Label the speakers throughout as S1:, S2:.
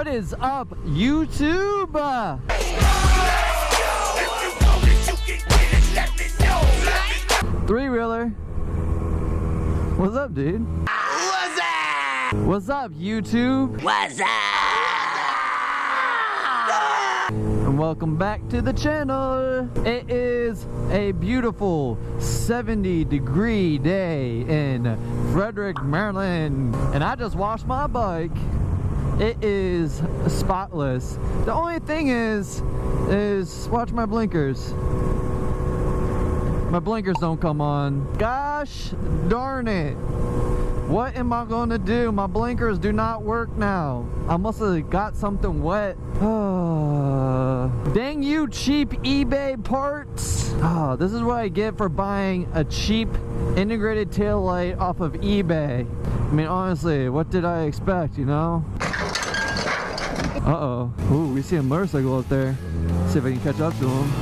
S1: What is up, YouTube? Three-wheeler. What's up, dude?
S2: What's up?
S1: What's up, YouTube?
S2: What's up?
S1: And welcome back to the channel. It is a beautiful 70-degree day in Frederick, Maryland. And I just washed my bike. It is spotless. The only thing is watch my blinkers. My blinkers don't come on. Gosh darn it. What am I gonna do? My blinkers do not work now. I must have got something wet. Dang you cheap eBay parts. This is what I get for buying a cheap integrated taillight off of eBay. I mean, honestly, what did I expect, you know? Uh-oh. Ooh, we see a motorcycle up there. Let's see if I can catch up to him.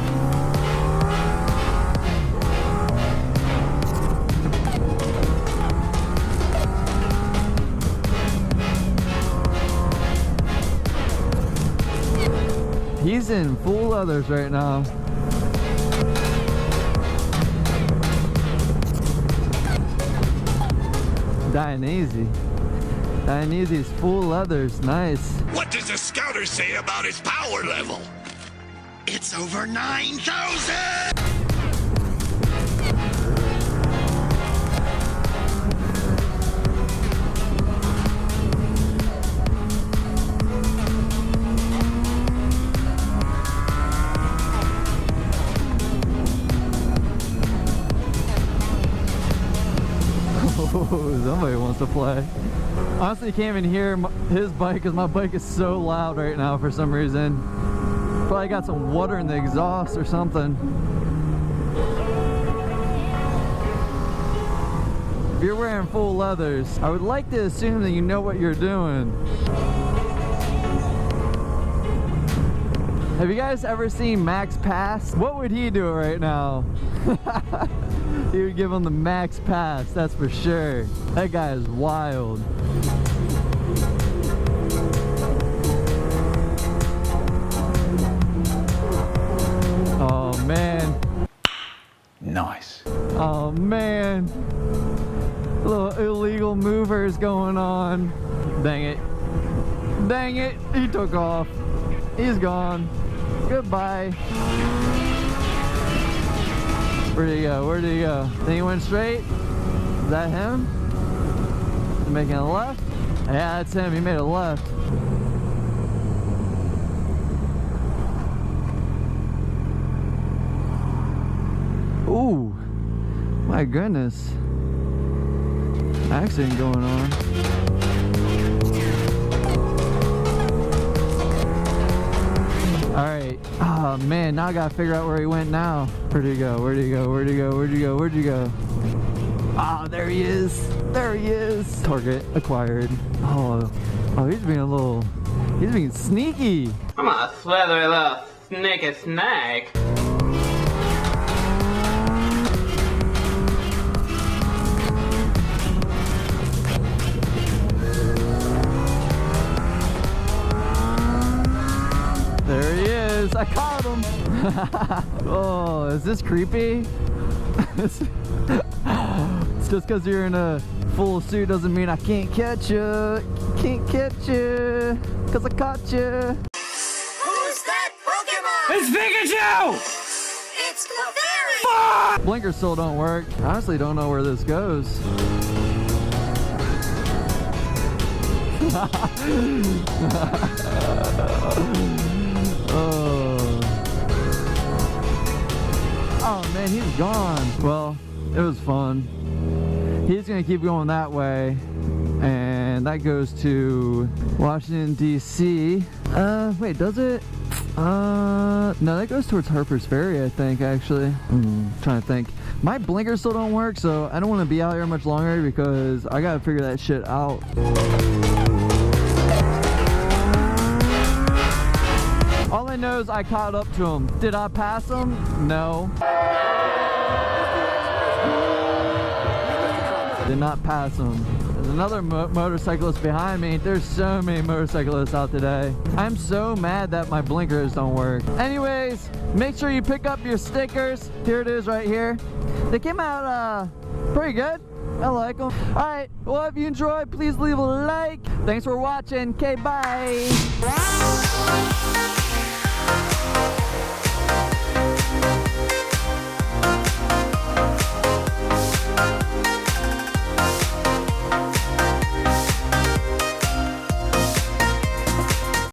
S1: He's in full leathers right now. Dionysi's full leathers, nice.
S3: What does the scouter say about his power level? It's over 9,000!
S1: Somebody wants to play. Honestly, you can't even hear his bike because my bike is so loud right now for some reason. Probably got some water in the exhaust or something. If you're wearing full leathers, I would like to assume that you know what you're doing. Have you guys ever seen Max Pass? What would he do right now? He would give him the max pass, that's for sure. That guy is wild. Oh man.
S3: Nice.
S1: Oh man. Little illegal movers going on. Dang it. Dang it. He took off. He's gone. Goodbye. Where'd he go? Where'd he go? Then he went straight? Is that him? Making a left? Yeah, that's him. He made a left. Ooh. My goodness. Accident going on. Alright. Oh man, now I gotta figure out where he went now. Where'd he go? Where'd he go? Where'd he go? Where'd he go? Where'd he go? Ah, there he is. There he is. Target acquired. Oh, he's being sneaky.
S4: I'm a slithery little sneaky snake.
S1: There he is. I caught him. Oh, is this creepy? It's just because you're in a full suit doesn't mean I can't catch you. Can't catch you. Because I caught you.
S2: Who's that Pokemon?
S4: It's Pikachu!
S2: It's Clefairy!
S4: Fuck!
S1: Blinkers still don't work. I honestly don't know where this goes. Oh man, he's gone. Well, it was fun. He's gonna keep going that way, and that goes to Washington DC. Wait, does it? No, that goes towards Harper's Ferry, I think, actually. Trying to think. My blinkers still don't work, so I don't want to be out here much longer because I gotta figure that shit out. All I know is I caught up to him. Did I pass him? No. Did not pass him. another motorcyclist behind me. There's so many motorcyclists out today. I'm so mad that my blinkers don't work. Anyways, make sure you pick up your stickers. Here it is right here. They came out pretty good. I like them. Alright, well if you enjoyed, please leave a like. Thanks for watching. Okay, bye.